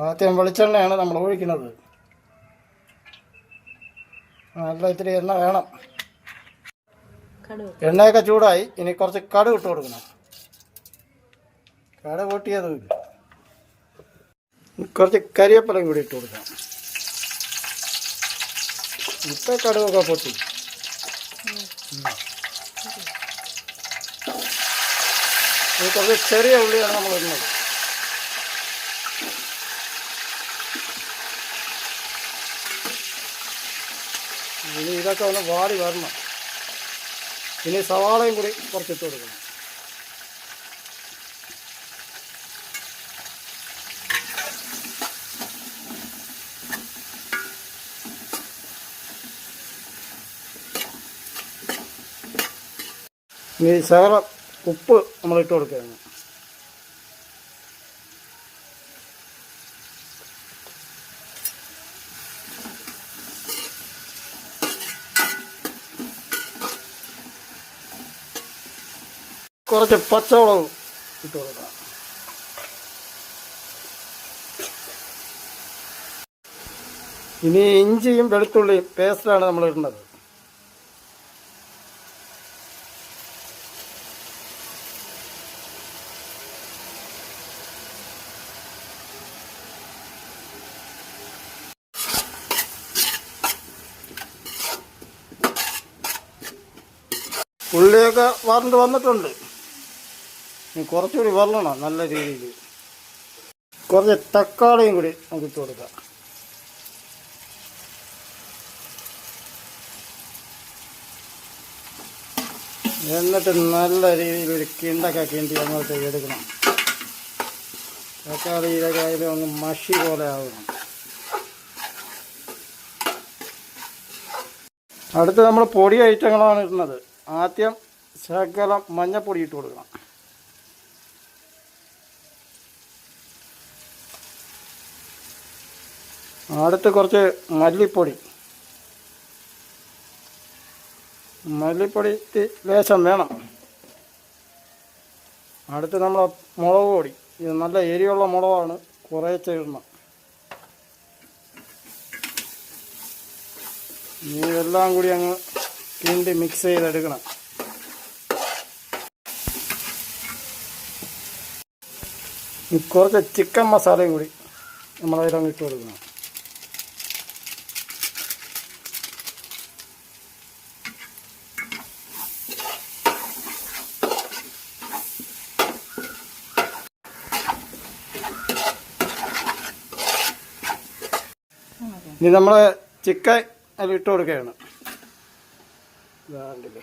ആദ്യം വെളിച്ചെണ്ണയാണ് നമ്മൾ ഒഴിക്കുന്നത്. നല്ല ഇത്തിരി എണ്ണ വേണം. എണ്ണയൊക്കെ ചൂടായി. ഇനി കുറച്ച് കടുക് ഇട്ട് കൊടുക്കണം. കടുക് പൊട്ടിയതും കുറച്ച് കരിവേപ്പിലയും കൂടി ഇട്ട് കൊടുക്കണം. ഇപ്പം കടുകൊക്കെ പൊട്ടി. ഇത് കുറച്ച് ചെറിയ ഉള്ളിയാണ് നമ്മൾ ഇടുന്നത്. ഇനി ഇതൊക്കെ ഒന്ന് വാടി വരണം. ഇനി സവാളയും കൂടി കുറച്ചിട്ട് കൊടുക്കണം. ഇനി ശകലം ഉപ്പ് നമ്മൾ ഇട്ട് കൊടുക്കുകയാണ്. കുറച്ച് പച്ചമുളക് ഇട്ട് കൊടുക്കാം. ഇനി ഇഞ്ചിയും വെളുത്തുള്ളിയും പേസ്റ്റാണ് നമ്മൾ ഇടുന്നത്. ഉള്ളിയൊക്കെ വറണ്ട് വന്നിട്ടുണ്ട്. കുറച്ചുകൂടി വറണം നല്ല രീതിയിൽ. കുറച്ച് തക്കാളിയും കൂടി നമുക്ക് ഇട്ട് കൊടുക്കാം. എന്നിട്ട് നല്ല രീതിയിൽ ഒരു കിണ്ടൊക്കെ കിണ്ടി അങ്ങോട്ട് എടുക്കണം. തക്കാളി ഇതൊക്കെ ആയാലും അങ്ങ് മഷി പോലെ ആവണം. അടുത്ത് നമ്മൾ പൊടി ഐറ്റങ്ങളാണ് ഇടുന്നത്. ആദ്യം ശകലം മഞ്ഞപ്പൊടി ഇട്ട് കൊടുക്കണം. അടുത്ത് കുറച്ച് മല്ലിപ്പൊടി ലേശം വേണം. അടുത്ത് നമ്മൾ മുളക് പൊടി. ഇത് നല്ല എരിയുള്ള മുളകാണ്, കുറേശ്ശെ ഇടണം. ഇതെല്ലാം കൂടി അങ്ങ് കിണ്ടി മിക്സ് ചെയ്തെടുക്കണം. കുറച്ച് ചിക്കൻ മസാലയും കൂടി നമ്മളതിലങ്ങ് ഇട്ട് കൊടുക്കണം. ഇനി നമ്മൾ ചിക്കൻ അതിൽ ഇട്ട് കൊടുക്കുകയാണ്. ഇതാണ്ടില്ലേ,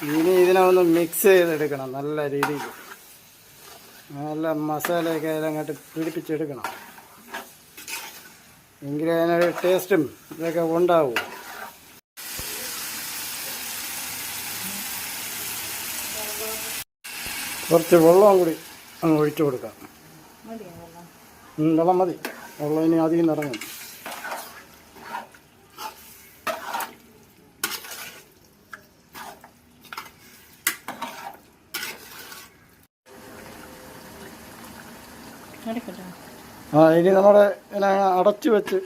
ഇനി ഇതിനെ ഒന്ന് മിക്സ് ചെയ്തെടുക്കണം നല്ല രീതിയിൽ. നല്ല മസാലയൊക്കെ അതിലങ്ങോട്ട് പിടിപ്പിച്ചെടുക്കണം. എങ്കിലും അതിനൊരു ടേസ്റ്റും ഇതൊക്കെ ഉണ്ടാവും. കുറച്ച് വെള്ളം കൂടി അങ്ങ് ഒഴിച്ചു കൊടുക്കാം. വെള്ളം മതി. വെള്ളം ഇനി അധികം ഇറങ്ങും. ഇനി നമ്മുടെ അടച്ചു വെച്ച്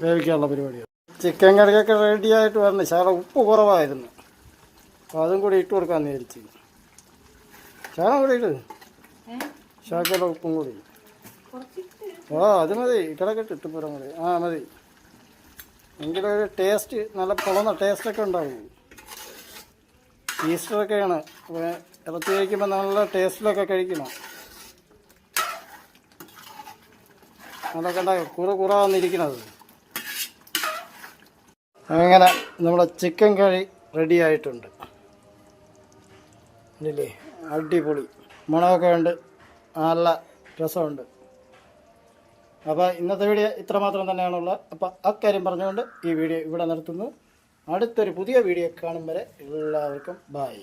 വേവിക്കാനുള്ള പരിപാടിയാണ്. ചിക്കൻ കറിയൊക്കെ റെഡിയായിട്ട് വരണം. ശകലം ഉപ്പ് കുറവായിരുന്നു, അപ്പോൾ അതും കൂടി ഇട്ട് കൊടുക്കാമെന്ന് വിചാരിച്ചു. ശകലം കൂടി ഇട്ട്, ശകലം ഉപ്പും കൂടി. അത് മതി. കിടക്കട്ട് ഇട്ട് പോരാൻ മതി. മതി. എങ്കിലും ഒരു ടേസ്റ്റ്, നല്ല പൊളന്ന ടേസ്റ്റൊക്കെ ഉണ്ടാവും. ഈസ്റ്ററൊക്കെയാണ്, ഇറച്ചി കഴിക്കുമ്പോൾ നല്ല ടേസ്റ്റിലൊക്കെ കഴിക്കണം. അതൊക്കെ ഉണ്ടാകും കുറവാന്നിരിക്കുന്നത്. അങ്ങനെ നമ്മുടെ ചിക്കൻ കറി റെഡി ആയിട്ടുണ്ട്. ഇല്ലേ, അടിപൊളി മണമൊക്കെ ഉണ്ട്, നല്ല രസമുണ്ട്. അപ്പോൾ ഇന്നത്തെ വീഡിയോ ഇത്രമാത്രം തന്നെയാണുള്ളത്. അപ്പോൾ അക്കാര്യം പറഞ്ഞുകൊണ്ട് ഈ വീഡിയോ ഇവിടെ നിർത്തുന്നു. അടുത്തൊരു പുതിയ വീഡിയോ കാണും വരെ എല്ലാവർക്കും ബൈ.